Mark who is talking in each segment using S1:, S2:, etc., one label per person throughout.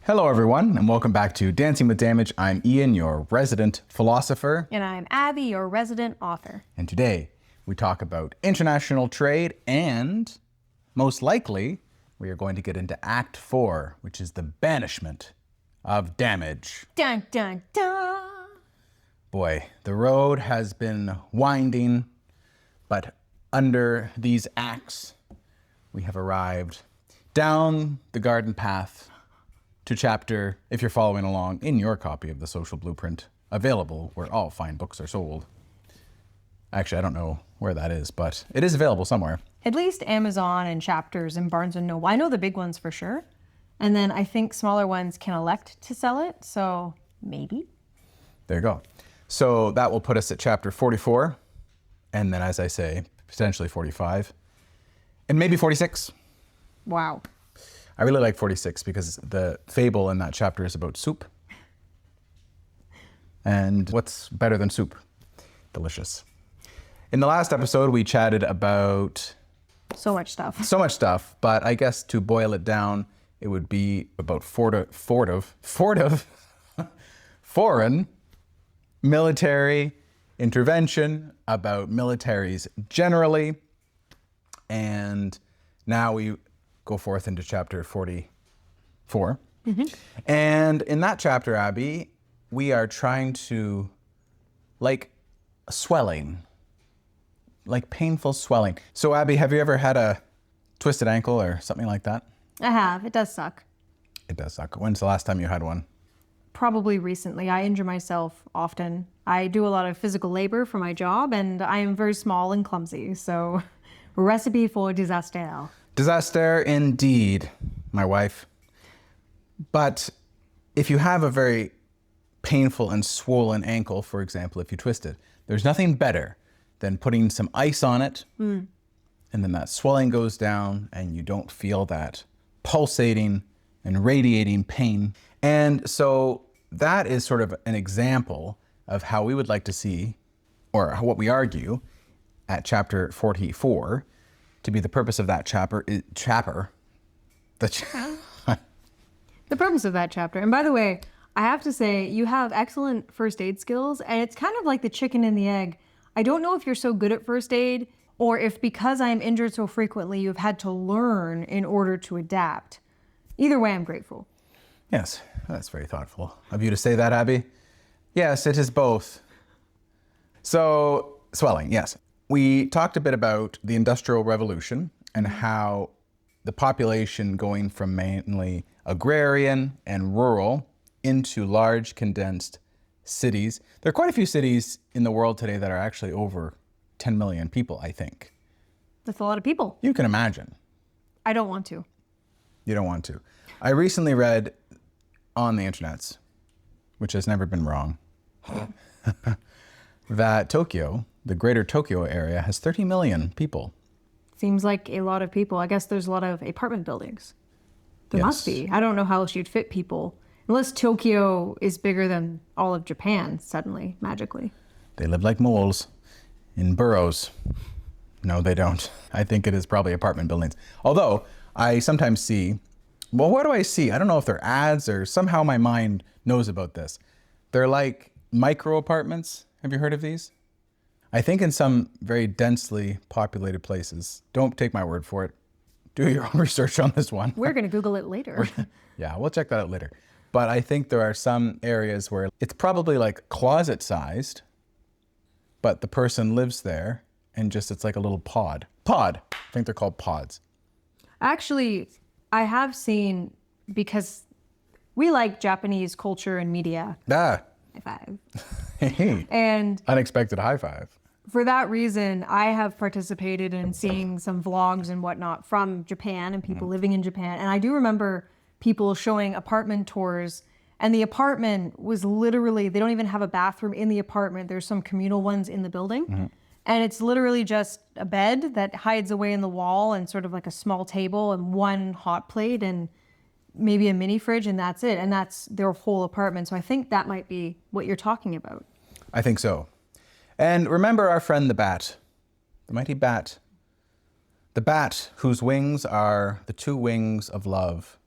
S1: Hello everyone, and welcome back to Dancing with Damage. I'm Ian, your resident philosopher.
S2: And I'm Abby, your resident author.
S1: And today we talk about international trade, and most likely we are going to get into Act 4, which is the banishment of damage.
S2: Dun, dun, dun.
S1: Boy, the road has been winding, but under these acts, we have arrived down the garden path to chapter, if you're following along in your copy of the Social Blueprint, available where all fine books are sold. Actually, I don't know where that is, but it is available somewhere.
S2: At least Amazon and Chapters and Barnes & Noble. I know the big ones for sure. And then I think smaller ones can elect to sell it, so maybe.
S1: There you go. So that will put us at chapter 44, and then, as I say, potentially 45, and maybe 46.
S2: Wow.
S1: I really like 46 because the fable in that chapter is about soup. And what's better than soup? Delicious. In the last episode, we chatted about
S2: So much stuff.
S1: so much stuff, but I guess to boil it down, it would be about foreign military intervention, about militaries generally, and now we go forth into chapter 44. And in that chapter, Abby, we are trying to, like swelling, like painful swelling. So Abby, have you ever had a twisted ankle or something like that?
S2: I have. It does suck.
S1: It does suck. When's the last time you had one?
S2: Probably recently. I injure myself often. I do a lot of physical labor for my job, and I am very small and clumsy, so recipe for disaster.
S1: Disaster indeed, my wife. But if you have a very painful and swollen ankle, for example, if you twist it, there's nothing better than putting some ice on it, and then that swelling goes down and you don't feel that pulsating and radiating pain. And so that is sort of an example of how we would like to see, or what we argue at chapter 44, to be the purpose of that the
S2: purpose of that chapter. And by the way, I have to say, you have excellent first aid skills, and it's kind of like the chicken and the egg. I don't know if you're so good at first aid, or if because I am injured so frequently, you've had to learn in order to adapt. Either way, I'm grateful.
S1: Yes, that's very thoughtful of you to say that, Abby. Yes, it is both. So, swelling, yes. We talked a bit about the Industrial Revolution and how the population going from mainly agrarian and rural into large condensed cities. There are quite a few cities in the world today that are actually over 10 million people, I think.
S2: That's a lot of people.
S1: You can imagine.
S2: I don't want to.
S1: You don't want to. I recently read on the internets, which has never been wrong, that Tokyo, the greater Tokyo area, has 30 million people.
S2: Seems like a lot of people. I guess there's a lot of apartment buildings. There
S1: Yes.
S2: must be. I don't know how else you'd fit people. Unless Tokyo is bigger than all of Japan, suddenly, magically.
S1: They live like moles in burrows. No, they don't. I think it is probably apartment buildings. Although I sometimes see, well, what do I see? I don't know if they're ads or somehow my mind knows about this. They're like micro apartments. Have you heard of these? I think in some very densely populated places. Don't take my word for it. Do your own research on this one.
S2: We're going to Google it later.
S1: Yeah, we'll check that out later. But I think there are some areas where it's probably like closet sized, but the person lives there and just it's like a little pod. I think they're called pods.
S2: Actually, I have seen, because we like Japanese culture and media.
S1: Ah,
S2: High five.
S1: hey,
S2: And
S1: unexpected high five.
S2: for that reason, I have participated in seeing some vlogs and whatnot from Japan and people living in Japan. And I do remember people showing apartment tours, and the apartment was literally, they don't even have a bathroom in the apartment. There's some communal ones in the building. And it's literally just a bed that hides away in the wall and sort of like a small table and one hot plate and maybe a mini fridge, and that's it. And that's their whole apartment. So I think that might be what you're talking about.
S1: I think so. And remember our friend the bat, the mighty bat. The bat whose wings are the two wings of love.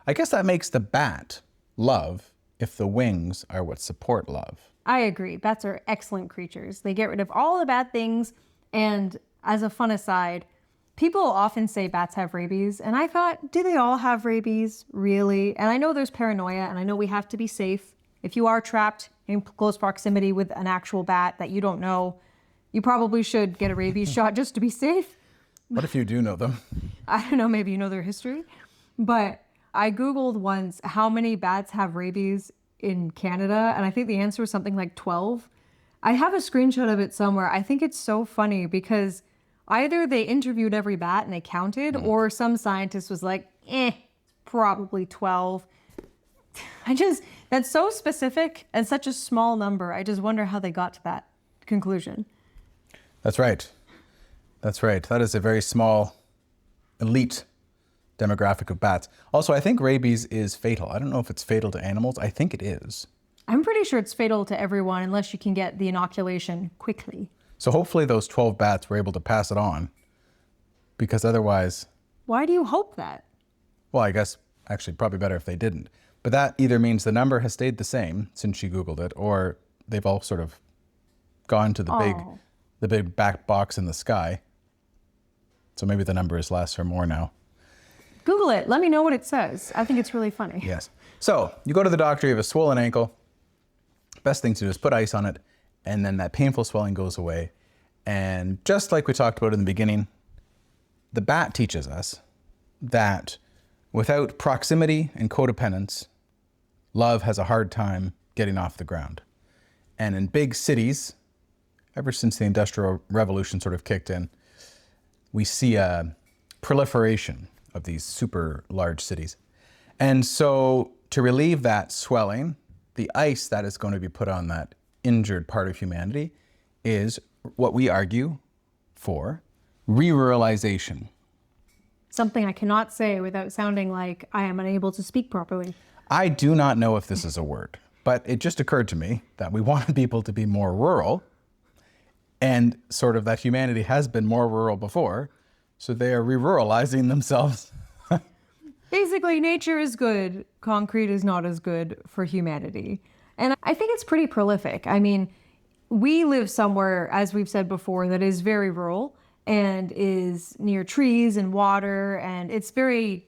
S1: I guess that makes the bat love if the wings are what support love.
S2: I agree. Bats are excellent creatures. They get rid of all the bad things. And as a fun aside, people often say bats have rabies. And I thought, do they all have rabies? Really? And I know there's paranoia, and I know we have to be safe. If you are trapped in close proximity with an actual bat that you don't know, you probably should get a rabies shot just to be safe.
S1: What if you do know them?
S2: I don't know, maybe you know their history. But I Googled once how many bats have rabies in Canada, and I think the answer was something like 12. I have a screenshot of it somewhere. I think it's so funny because either they interviewed every bat and they counted, or some scientist was like, probably 12. That's so specific and such a small number. I just wonder how they got to that conclusion.
S1: That's right. That's right. That is a very small, elite demographic of bats. Also, I think rabies is fatal. I don't know if it's fatal to animals. I think it is.
S2: I'm pretty sure it's fatal to everyone unless you can get the inoculation quickly.
S1: So hopefully those 12 bats were able to pass it on, because otherwise...
S2: Why do you hope that?
S1: Well, I guess actually probably better if they didn't. But that either means the number has stayed the same since she Googled it, or they've all sort of gone to the big back box in the sky. So maybe the number is less or more now.
S2: Google it. Let me know what it says. I think it's really funny.
S1: Yes. So you go to the doctor, you have a swollen ankle. Best thing to do is put ice on it, and then that painful swelling goes away. And just like we talked about in the beginning, the bat teaches us that without proximity and codependence, love has a hard time getting off the ground. And in big cities, ever since the Industrial Revolution sort of kicked in, we see a proliferation of these super large cities. And so to relieve that swelling, the ice that is going to be put on that injured part of humanity is what we argue for re-ruralization.
S2: Something I cannot say without sounding like I am unable to speak properly.
S1: I do not know if this is a word, but it just occurred to me that we want people to be more rural, and sort of that humanity has been more rural before, so they are re-ruralizing themselves.
S2: Basically, nature is good. Concrete is not as good for humanity. And I think it's pretty prolific. I mean, we live somewhere, as we've said before, that is very rural and is near trees and water, and it's very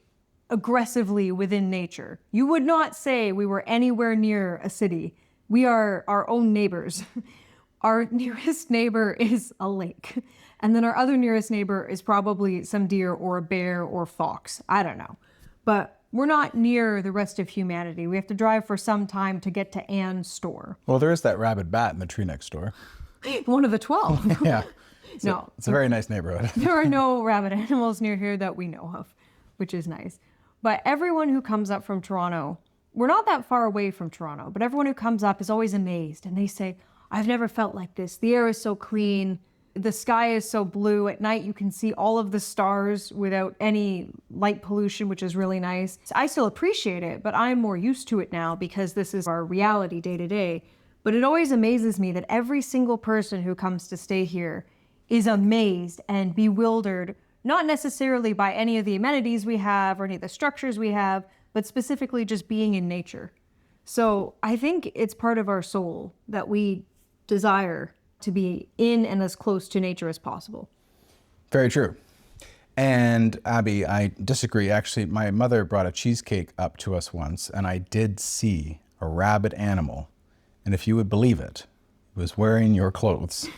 S2: aggressively within nature. You would not say we were anywhere near a city. We are our own neighbors. Our nearest neighbor is a lake. And then our other nearest neighbor is probably some deer or a bear or fox. I don't know. But we're not near the rest of humanity. We have to drive for some time to get to Anne's store.
S1: Well, there is that rabid bat in the tree next door.
S2: One of the 12.
S1: Yeah.
S2: No.
S1: It's a very nice neighborhood.
S2: There are no rabbit animals near here that we know of, which is nice. But everyone who comes up from Toronto, we're not that far away from Toronto, but everyone who comes up is always amazed. And they say, I've never felt like this. The air is so clean. The sky is so blue. At night, you can see all of the stars without any light pollution, which is really nice. I still appreciate it, but I'm more used to it now because this is our reality day to day. But it always amazes me that every single person who comes to stay here is amazed and bewildered, not necessarily by any of the amenities we have or any of the structures we have, but specifically just being in nature. So I think it's part of our soul that we desire to be in and as close to nature as possible.
S1: Very true. And Abby, I disagree. Actually, my mother brought a cheesecake up to us once, and I did see a rabid animal. And if you would believe it, it was wearing your clothes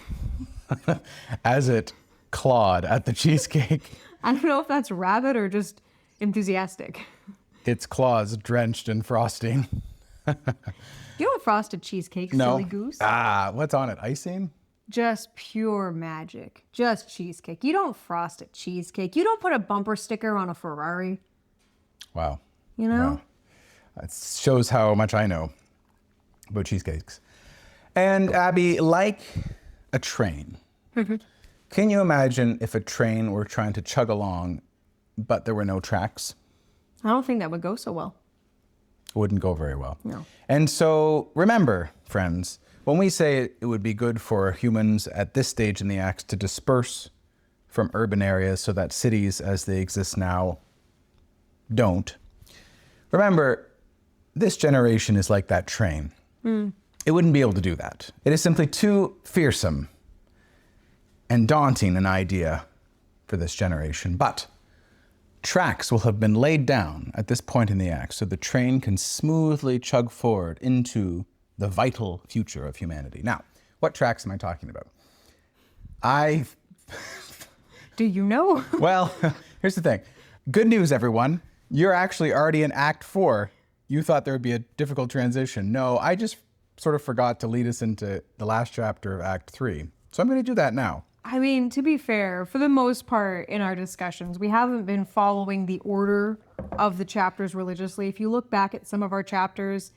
S1: as it clawed at the cheesecake.
S2: I don't know if that's rabid or just enthusiastic.
S1: Its claws drenched in frosting.
S2: You know what frosted cheesecake,
S1: No.
S2: silly goose?
S1: What's on it? Icing?
S2: Just pure magic. Just cheesecake. You don't frost a cheesecake. You don't put a bumper sticker on a Ferrari.
S1: Wow.
S2: You know?
S1: Wow. That shows how much I know about cheesecakes. And Abby, like a train, can you imagine if a train were trying to chug along, but there were no tracks?
S2: I don't think that would go so well.
S1: Wouldn't go very well.
S2: No.
S1: And so remember, friends, when we say it would be good for humans at this stage in the axe to disperse from urban areas so that cities as they exist now don't, remember, this generation is like that train. It wouldn't be able to do that. It is simply too fearsome and daunting an idea for this generation. But tracks will have been laid down at this point in the act so the train can smoothly chug forward into the vital future of humanity. Now, what tracks am I talking about?
S2: Do you know?
S1: Well, here's the thing. Good news, everyone. You're actually already in Act 4. You thought there would be a difficult transition. No, I just sort of forgot to lead us into the last chapter of Act 3. So I'm going to do that now.
S2: I mean, to be fair, for the most part in our discussions, we haven't been following the order of the chapters religiously. If you look back at some of our chapters,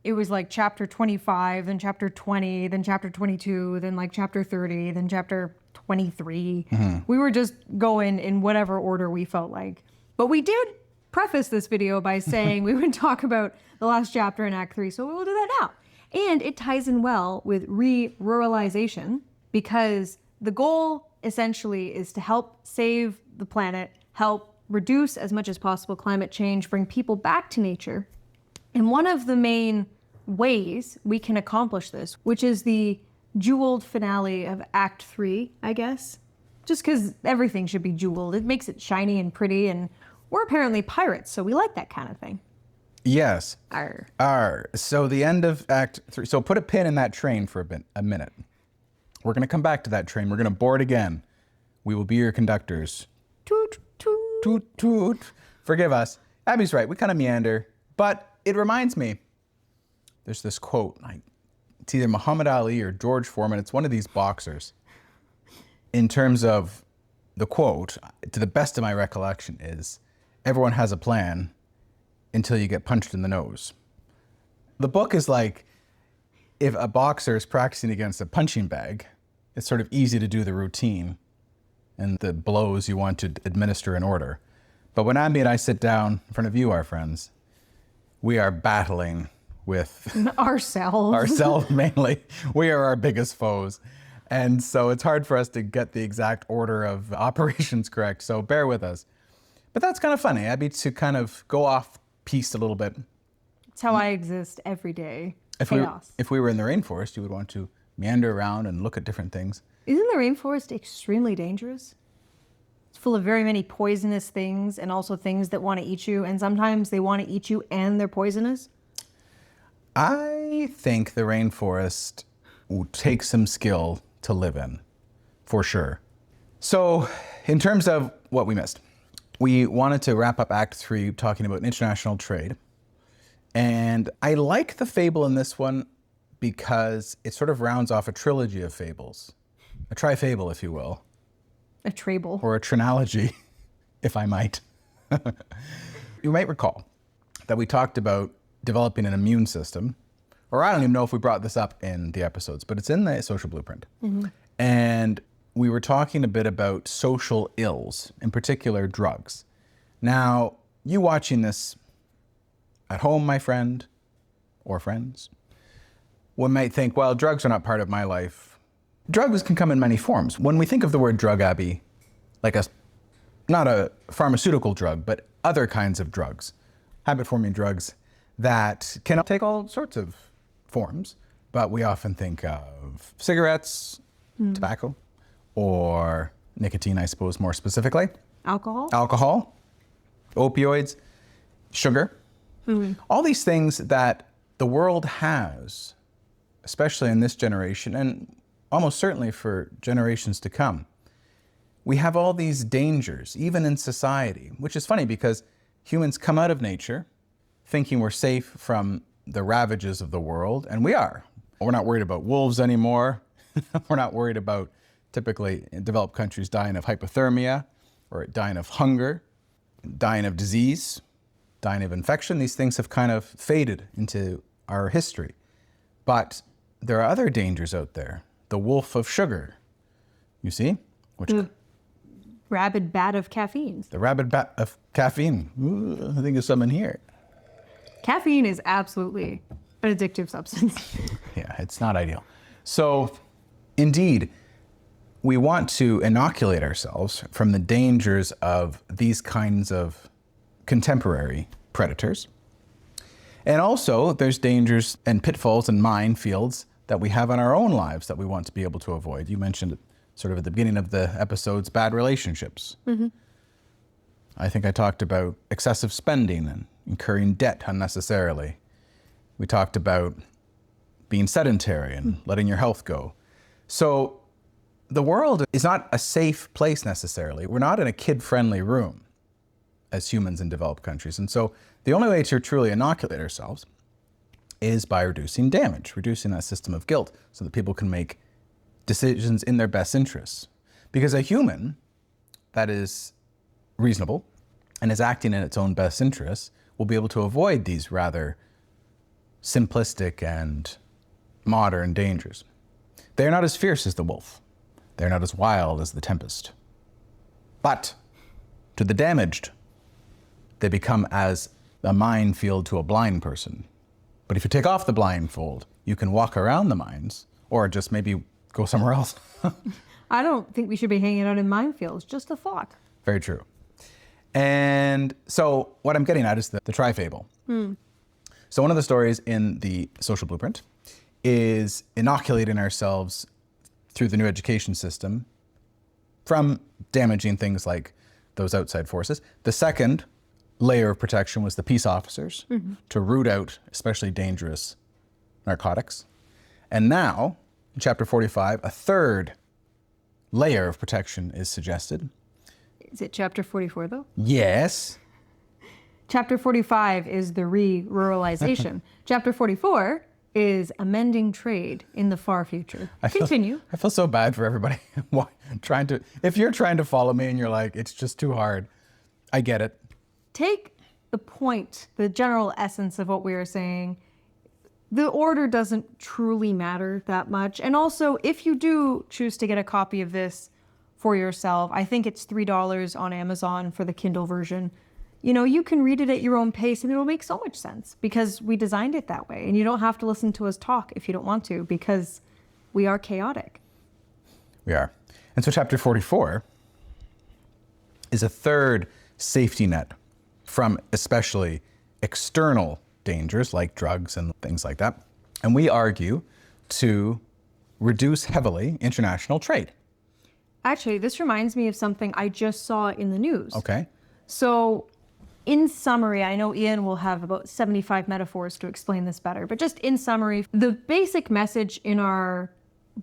S2: it was like chapter 25, then chapter 20, then chapter 22, then like chapter 30, then chapter 23. We were just going in whatever order we felt like. But we did preface this video by saying we would talk about the last chapter in Act 3, so we will do that now. And it ties in well with re-ruralization because the goal essentially is to help save the planet, help reduce as much as possible climate change, bring people back to nature. And one of the main ways we can accomplish this, which is the jeweled finale of Act 3, I guess, just because everything should be jeweled. It makes it shiny and pretty, and we're apparently pirates, so we like that kind of thing.
S1: Yes.
S2: Arr.
S1: So the end of Act 3. So put a pin in that train for a minute. We're going to come back to that train. We're going to board again. We will be your conductors.
S2: Toot, toot.
S1: Toot, toot. Forgive us. Abby's right. We kind of meander. But it reminds me, there's this quote. It's either Muhammad Ali or George Foreman. It's one of these boxers. In terms of the quote, to the best of my recollection, is everyone has a plan until you get punched in the nose. The book is like, if a boxer is practicing against a punching bag, it's sort of easy to do the routine and the blows you want to administer in order. But when Abby and I sit down in front of you, our friends, we are battling with ourselves mainly. We are our biggest foes. And so it's hard for us to get the exact order of operations correct. So bear with us. But that's kind of funny, Abby, to kind of go off piste a little bit.
S2: It's how I exist every day.
S1: If we were in the rainforest, you would want to meander around and look at different things.
S2: Isn't the rainforest extremely dangerous? It's full of very many poisonous things and also things that want to eat you. And sometimes they want to eat you and they're poisonous.
S1: I think the rainforest will take some skill to live in, for sure. So in terms of what we missed, we wanted to wrap up Act 3 talking about international trade. And I like the fable in this one because it sort of rounds off a trilogy of fables. A trifable, if you will.
S2: A trable.
S1: Or a trilogy, if I might. You might recall that we talked about developing an immune system, or I don't even know if we brought this up in the episodes, but it's in the social blueprint. And we were talking a bit about social ills, in particular drugs. Now, you watching this at home, my friend, or friends, one might think, well, drugs are not part of my life. Drugs can come in many forms. When we think of the word drug, Abby, like not a pharmaceutical drug, but other kinds of drugs, habit-forming drugs that can take all sorts of forms, but we often think of cigarettes, tobacco, or nicotine, I suppose, more specifically. Alcohol, opioids, sugar. All these things that the world has, especially in this generation, and almost certainly for generations to come. We have all these dangers, even in society, which is funny because humans come out of nature thinking we're safe from the ravages of the world, and we are. We're not worried about wolves anymore. We're not worried about typically in developed countries dying of hypothermia or dying of hunger, dying of disease, dying of infection. These things have kind of faded into our history. But there are other dangers out there. The wolf of sugar, you see?
S2: The rabid bat of caffeine.
S1: The rabid bat of caffeine. Ooh, I think there's some in here.
S2: Caffeine is absolutely an addictive substance.
S1: Yeah, it's not ideal. So, indeed, we want to inoculate ourselves from the dangers of these kinds of contemporary predators. And also, there's dangers and pitfalls and minefields that we have in our own lives that we want to be able to avoid. You mentioned it sort of at the beginning of the episodes, bad relationships. I think I talked about excessive spending and incurring debt unnecessarily. We talked about being sedentary and letting your health go. So the world is not a safe place necessarily. We're not in a kid-friendly room as humans in developed countries. And so the only way to truly inoculate ourselves is by reducing damage, reducing that system of guilt so that people can make decisions in their best interests. Because a human that is reasonable and is acting in its own best interests will be able to avoid these rather simplistic and modern dangers. They're not as fierce as the wolf. They're not as wild as the tempest. But to the damaged, they become as a minefield to a blind person. But if you take off the blindfold, you can walk around the mines or just maybe go somewhere else.
S2: I don't think we should be hanging out in minefields, just a thought.
S1: Very true. And so what I'm getting at is the tri-fable. So one of the stories in the Social Blueprint is inoculating ourselves through the new education system from damaging things like those outside forces. The second layer of protection was the peace officers to root out especially dangerous narcotics. And now, in chapter 45, a third layer of protection is suggested.
S2: Is it chapter 44 though?
S1: Yes.
S2: Chapter 45 is the re-ruralization. Chapter 44 is amending trade in the far future. Continue.
S1: I feel so bad for everybody if you're trying to follow me and you're like, it's just too hard. I get it.
S2: Take the point, the general essence of what we are saying. The order doesn't truly matter that much. And also, if you do choose to get a copy of this for yourself, I think it's $3 on Amazon for the Kindle version. You know, you can read it at your own pace and it'll make so much sense because we designed it that way. And you don't have to listen to us talk if you don't want to because we are chaotic.
S1: We are. And so chapter 44 is a third safety net from especially external dangers like drugs and things like that. And we argue to reduce heavily international trade.
S2: Actually, this reminds me of something I just saw in the news.
S1: Okay.
S2: So in summary, I know Ian will have about 75 metaphors to explain this better, but just in summary, the basic message in our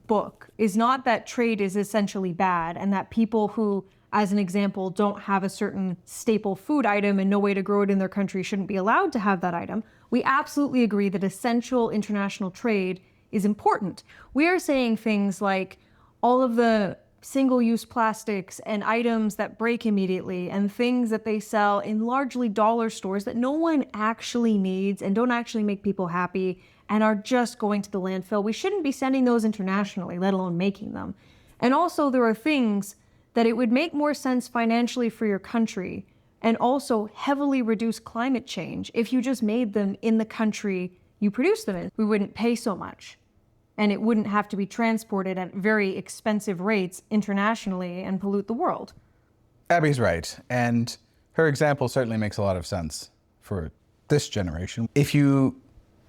S2: book is not that trade is essentially bad and that people who, as an example, don't have a certain staple food item and no way to grow it in their country shouldn't be allowed to have that item. We absolutely agree that essential international trade is important. We are saying things like all of the single-use plastics and items that break immediately and things that they sell in largely dollar stores that no one actually needs and don't actually make people happy and are just going to the landfill. We shouldn't be sending those internationally, let alone making them. And also there are things that it would make more sense financially for your country and also heavily reduce climate change if you just made them in the country you produce them in. We wouldn't pay so much. And it wouldn't have to be transported at very expensive rates internationally and pollute the world.
S1: Abby's right. And her example certainly makes a lot of sense for this generation. If you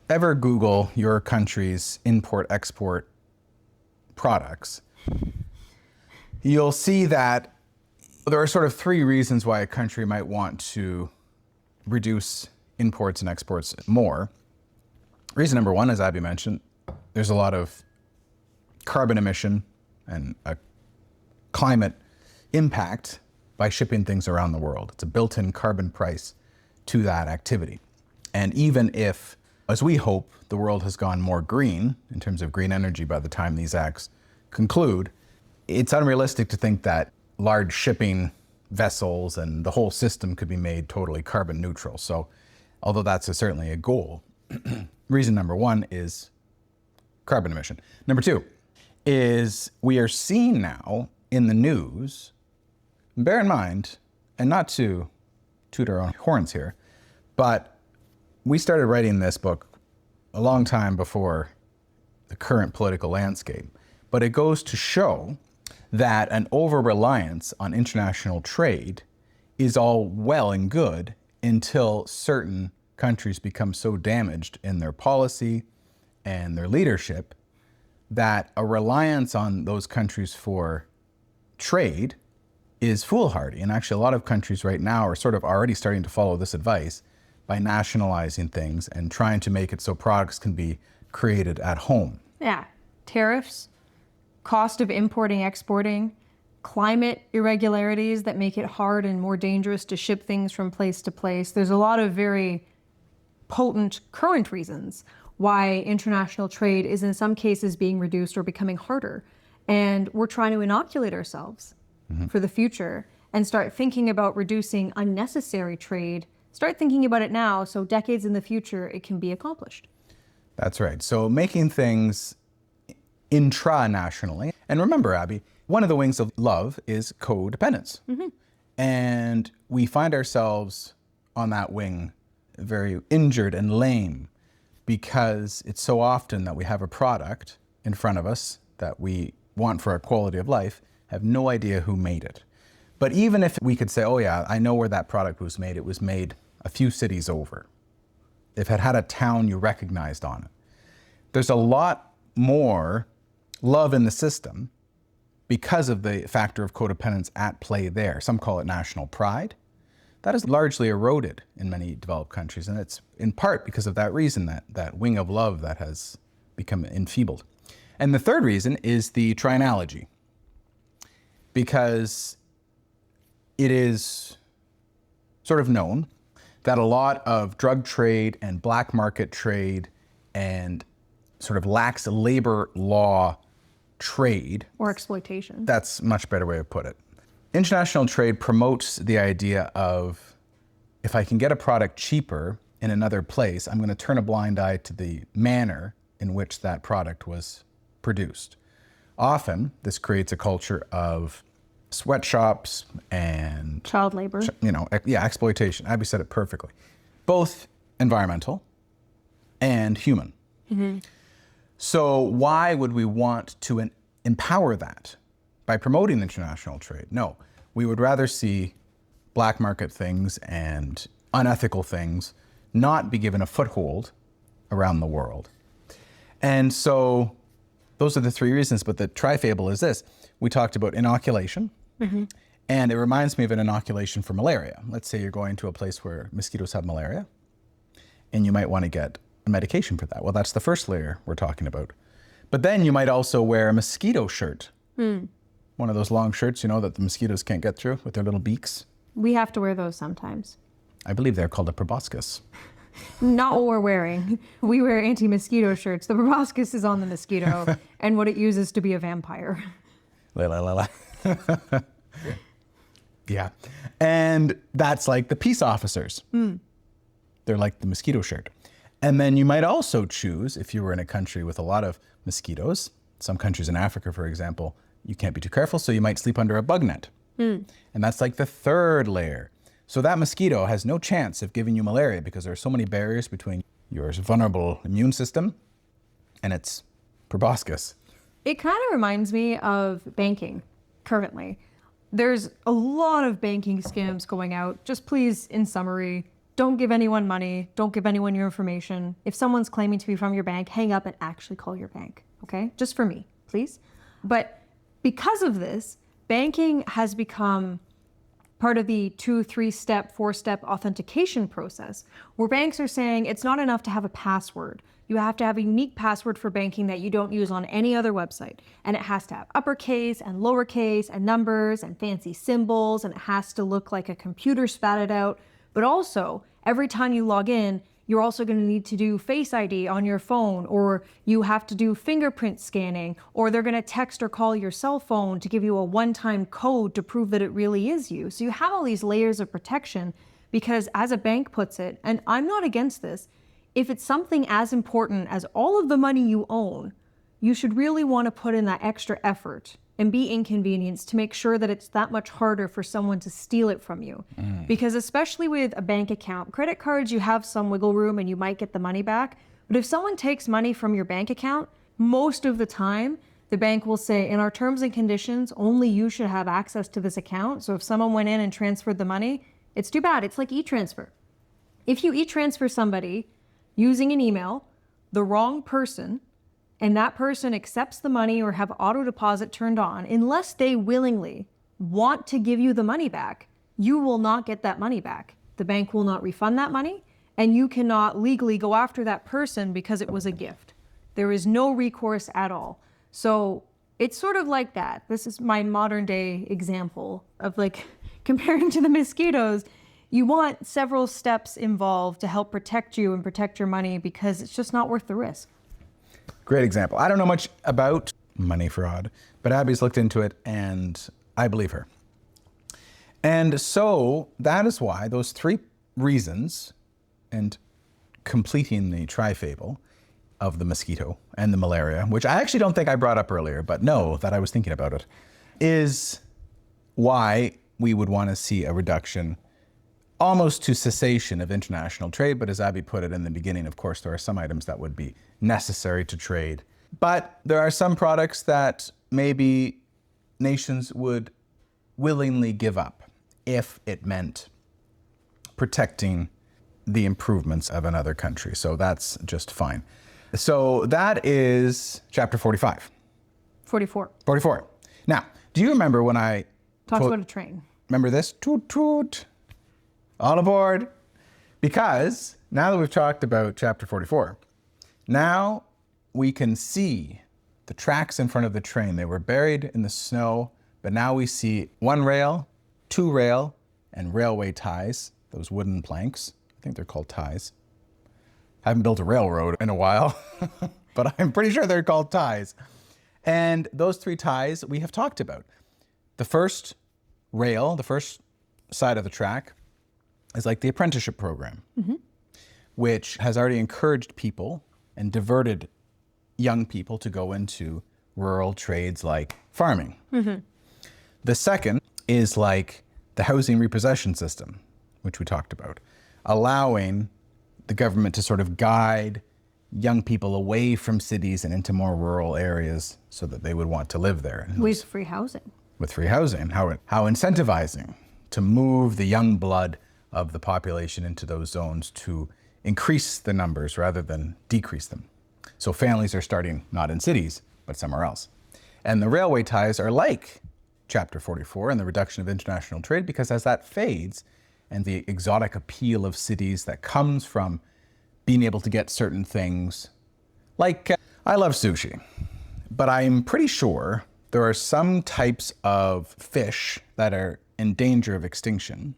S1: ever Google your country's import-export products, you'll see that there are sort of three reasons why a country might want to reduce imports and exports more. Reason number one, as Abby mentioned, there's a lot of carbon emission and a climate impact by shipping things around the world. It's a built-in carbon price to that activity. And even if, as we hope, the world has gone more green in terms of green energy by the time these acts conclude, it's unrealistic to think that large shipping vessels and the whole system could be made totally carbon neutral. So although that's certainly a goal, reason number one is carbon emission. Number two is we are seeing now in the news, bear in mind, and not to toot our own horns here, but we started writing this book a long time before the current political landscape. But it goes to show that an over-reliance on international trade is all well and good until certain countries become so damaged in their policy and their leadership that a reliance on those countries for trade is foolhardy. And actually, a lot of countries right now are sort of already starting to follow this advice by nationalizing things and trying to make it so products can be created at home.
S2: Yeah. Tariffs, cost of importing, exporting, climate irregularities that make it hard and more dangerous to ship things from place to place. There's a lot of very potent current reasons why international trade is in some cases being reduced or becoming harder. And we're trying to inoculate ourselves for the future and start thinking about reducing unnecessary trade. Start thinking about it now so decades in the future it can be accomplished.
S1: That's right. So making things intranationally. And remember, Abby, one of the wings of love is codependence. And we find ourselves on that wing very injured and lame because it's so often that we have a product in front of us that we want for our quality of life, have no idea who made it. But even if we could say, oh yeah, I know where that product was made a few cities over. If it had a town you recognized on it. There's a lot more love in the system because of the factor of codependence at play there. Some call it national pride. That is largely eroded in many developed countries, and it's in part because of that reason, that wing of love that has become enfeebled. And the third reason is the trianalogy, because it is sort of known that a lot of drug trade and black market trade and sort of lax labor law trade,
S2: or exploitation.
S1: That's a much better way to put it. International trade promotes the idea of, if I can get a product cheaper in another place, I'm going to turn a blind eye to the manner in which that product was produced. Often, this creates a culture of sweatshops and
S2: child labor.
S1: Exploitation. Abby said it perfectly. Both environmental and human. So why would we want to empower that by promoting international trade? No, we would rather see black market things and unethical things not be given a foothold around the world. And so those are the three reasons, but the trifable is this. We talked about inoculation, and it reminds me of an inoculation for malaria. Let's say you're going to a place where mosquitoes have malaria, and you might want to get a medication for that. Well, that's the first layer we're talking about. But then you might also wear a mosquito shirt. One of those long shirts, that the mosquitoes can't get through with their little beaks.
S2: We have to wear those sometimes.
S1: I believe they're called a proboscis.
S2: Not what we're wearing. We wear anti-mosquito shirts. The proboscis is on the mosquito and what it uses to be a vampire.
S1: Yeah. And that's like the peace officers. They're like the mosquito shirt. And then you might also choose, if you were in a country with a lot of mosquitoes, some countries in Africa, for example, you can't be too careful, so you might sleep under a bug net. And that's like the third layer. So that mosquito has no chance of giving you malaria because there are so many barriers between your vulnerable immune system and its proboscis.
S2: It kind of reminds me of banking currently. There's a lot of banking scams going out. Just please, in summary, don't give anyone money. Don't give anyone your information. If someone's claiming to be from your bank, hang up and actually call your bank, okay? Just for me, please. But because of this, banking has become part of the 2, 3-step, 4-step authentication process, where banks are saying it's not enough to have a password. You have to have a unique password for banking that you don't use on any other website. And it has to have uppercase and lowercase and numbers and fancy symbols, and it has to look like a computer spat it out. But also, every time you log in, you're also going to need to do Face ID on your phone, or you have to do fingerprint scanning, or they're going to text or call your cell phone to give you a one-time code to prove that it really is you. So you have all these layers of protection because, as a bank puts it, and I'm not against this, if it's something as important as all of the money you own, you should really want to put in that extra effort and be inconvenienced to make sure that it's that much harder for someone to steal it from you. Because especially with a bank account, credit cards, you have some wiggle room and you might get the money back. But if someone takes money from your bank account, most of the time, the bank will say, in our terms and conditions, only you should have access to this account. So if someone went in and transferred the money, it's too bad. It's like e-transfer. If you e-transfer somebody using an email, the wrong person, and that person accepts the money or have auto deposit turned on, unless they willingly want to give you the money back, you will not get that money back. The bank will not refund that money, and you cannot legally go after that person because it was a gift. There is no recourse at all. So it's sort of like that. This is my modern day example of like comparing to the mosquitoes. You want several steps involved to help protect you and protect your money because it's just not worth the risk.
S1: Great example. I don't know much about money fraud, but Abby's looked into it and I believe her. And so that is why those 3 reasons, and completing the trifable of the mosquito and the malaria, which I actually don't think I brought up earlier, but know that I was thinking about it, is why we would want to see a reduction, almost to cessation of international trade. But as Abby put it in the beginning, of course, there are some items that would be necessary to trade. But there are some products that maybe nations would willingly give up if it meant protecting the improvements of another country. So that's just fine. So that is chapter 45.
S2: 44.
S1: 44. Now, do you remember when I
S2: Talks about a train.
S1: remember this? Toot toot. All aboard. Because now that we've talked about chapter 44, now we can see the tracks in front of the train. They were buried in the snow, but now we see 1 rail, 2 rail, and railway ties, those wooden planks. I think they're called ties. I haven't built a railroad in a while, but I'm pretty sure they're called ties. And those 3 ties we have talked about. The first rail, the first side of the track, is like the apprenticeship program, which has already encouraged people and diverted young people to go into rural trades like farming. The second is like the housing repossession system, which we talked about, allowing the government to sort of guide young people away from cities and into more rural areas so that they would want to live there.
S2: With free housing.
S1: With free housing, how incentivizing to move the young blood of the population into those zones to increase the numbers rather than decrease them. So families are starting not in cities, but somewhere else. And the railway ties are like chapter 44 and the reduction of international trade, because as that fades and the exotic appeal of cities that comes from being able to get certain things, like I love sushi, but I'm pretty sure there are some types of fish that are in danger of extinction.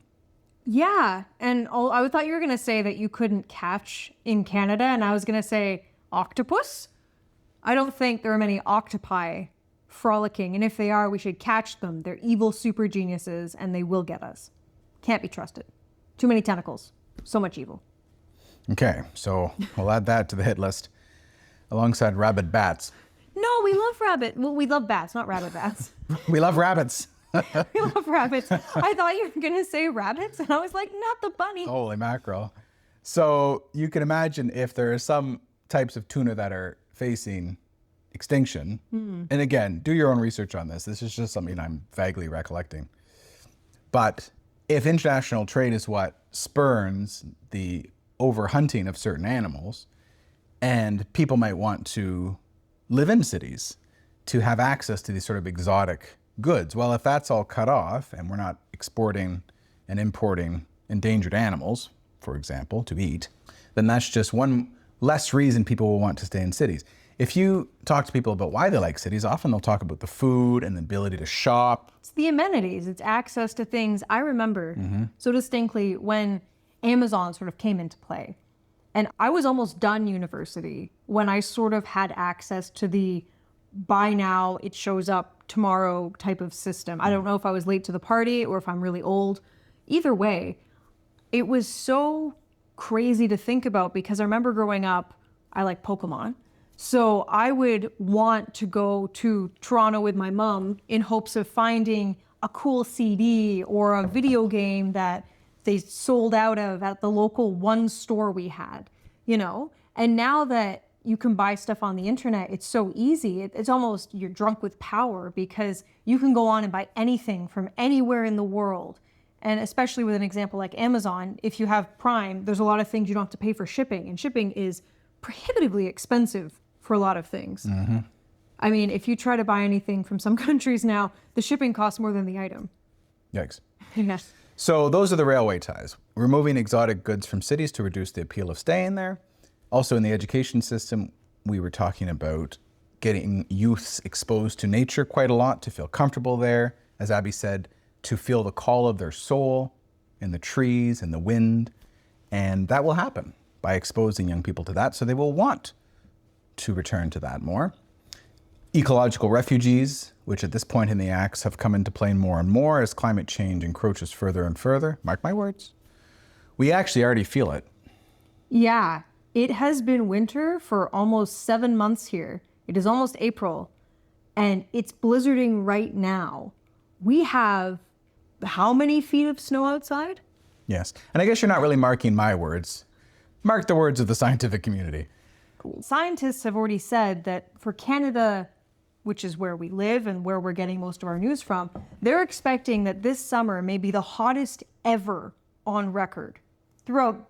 S2: Yeah, and I thought you were going to say that you couldn't catch in Canada, and I was going to say octopus. I don't think there are many octopi frolicking, and if they are, we should catch them. They're evil super geniuses, and they will get us. Can't be trusted. Too many tentacles. So much evil.
S1: Okay, so we'll add that to the hit list alongside rabid bats.
S2: No, we love rabbit. Well, we love bats, not rabbit bats.
S1: We love rabbits.
S2: We love rabbits. I thought you were going to say rabbits, and I was like, not the bunny.
S1: Holy mackerel. So you can imagine if there are some types of tuna that are facing extinction, and again, do your own research on this. This is just something I'm vaguely recollecting. But if international trade is what spurns the overhunting of certain animals, and people might want to live in cities to have access to these sort of exotic goods. Well, if that's all cut off and we're not exporting and importing endangered animals, for example, to eat, then that's just one less reason people will want to stay in cities. If you talk to people about why they like cities, often they'll talk about the food and the ability to shop.
S2: It's the amenities. It's access to things. I remember so distinctly when Amazon sort of came into play. And I was almost done university when I sort of had access to the buy now, it shows up tomorrow type of system. I don't know if I was late to the party or if I'm really old. Either way, it was so crazy to think about because I remember growing up, I like Pokemon. So I would want to go to Toronto with my mom in hopes of finding a cool CD or a video game that they sold out of at the local one store we had, you know? And now that you can buy stuff on the internet, it's so easy. It's almost, you're drunk with power because you can go on and buy anything from anywhere in the world And especially with an example like Amazon, if you have Prime, there's a lot of things you don't have to pay for shipping. And shipping is prohibitively expensive for a lot of things. I mean, if you try to buy anything from some countries now, the shipping costs more than the item.
S1: Yikes.
S2: Yes.
S1: So those are the railway ties. Removing exotic goods from cities to reduce the appeal of staying there. Also in the education system, we were talking about getting youths exposed to nature quite a lot to feel comfortable there. As Abby said, to feel the call of their soul in the trees and the wind. And that will happen by exposing young people to that, so they will want to return to that more. Ecological refugees, which at this point in the acts have come into play more and more as climate change encroaches further and further. Mark my words. We actually already feel it.
S2: Yeah, it has been winter for almost 7 months here. It is almost April, and it's blizzarding right now. We have how many feet of snow outside?
S1: Yes. And I guess you're not really marking my words. Mark the words of the scientific community.
S2: Scientists have already said that for Canada, which is where we live and where we're getting most of our news from, they're expecting that this summer may be the hottest ever on record. Throughout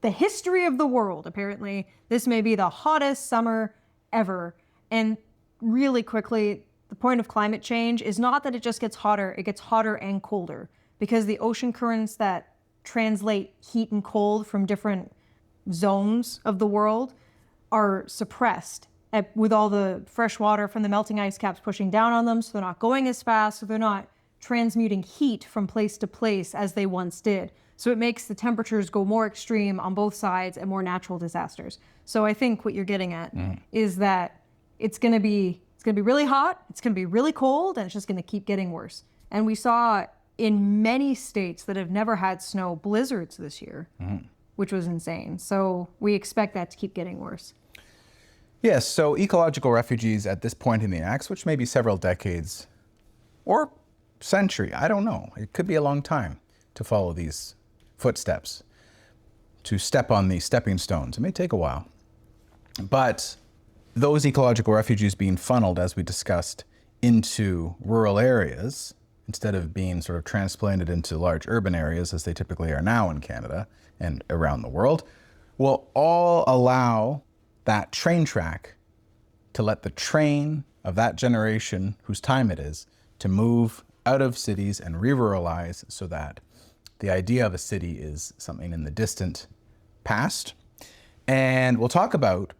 S2: the history of the world, apparently, this may be the hottest summer ever. And really quickly, the point of climate change is not that it just gets hotter, it gets hotter and colder, because the ocean currents that translate heat and cold from different zones of the world are suppressed with all the fresh water from the melting ice caps pushing down on them, so they're not going as fast, so they're not transmuting heat from place to place as they once did. So it makes the temperatures go more extreme on both sides and more natural disasters. So I think what you're getting at is that it's going to be really hot, it's going to be really cold, and it's just going to keep getting worse. And we saw in many states that have never had snow blizzards this year, which was insane. So we expect that to keep getting worse.
S1: Yes, so ecological refugees at this point in the acts, which may be several decades or century, I don't know. It could be a long time to follow these footsteps, to step on these stepping stones. It may take a while. But those ecological refugees being funneled, as we discussed, into rural areas, instead of being sort of transplanted into large urban areas, as they typically are now in Canada and around the world, will all allow that train track to let the train of that generation, whose time it is, to move out of cities and re-ruralize, so that the idea of a city is something in the distant past. And we'll talk about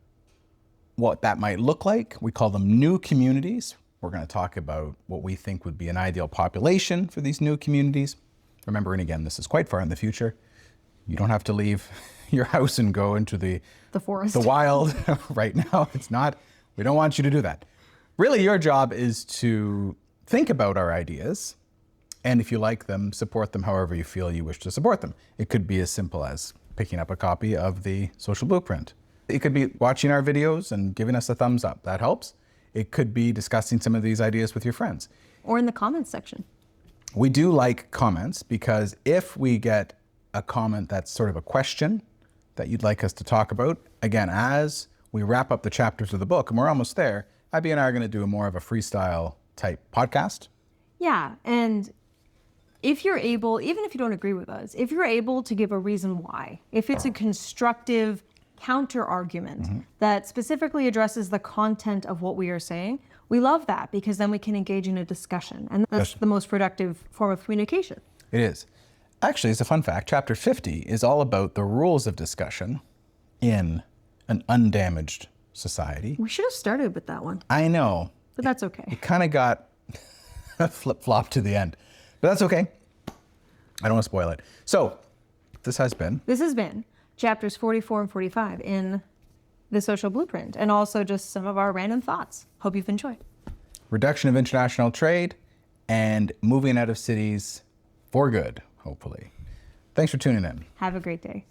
S1: what that might look like. We call them new communities. We're going to talk about what we think would be an ideal population for these new communities. Remembering again, this is quite far in the future. You don't have to leave your house and go into the
S2: forest,
S1: the wild right now. It's not, we don't want you to do that. Really, your job is to think about our ideas, and if you like them, support them however you feel you wish to support them. It could be as simple as picking up a copy of the Social Blueprint. It could be watching our videos and giving us a thumbs up. That helps. It could be discussing some of these ideas with your friends.
S2: Or in the comments section.
S1: We do like comments, because if we get a comment that's sort of a question that you'd like us to talk about, again, as we wrap up the chapters of the book, and we're almost there, Abby and I are going to do more of a freestyle type podcast.
S2: Yeah, and if you're able, even if you don't agree with us, if you're able to give a reason why, if it's a constructive counter argument that specifically addresses the content of what we are saying, we love that, because then we can engage in a discussion, and that's the most productive form of communication.
S1: It is. Actually, as a fun fact, chapter 50 is all about the rules of discussion in an undamaged society.
S2: We should have started with that one.
S1: I know.
S2: But that's okay.
S1: It kind of got flip-flop to the end. But that's okay. I don't want to spoil it. So, this has been
S2: chapters 44 and 45 in the Social Blueprint, and also just some of our random thoughts. Hope you've enjoyed.
S1: Reduction of international trade and moving out of cities for good, hopefully. Thanks for tuning in.
S2: Have a great day.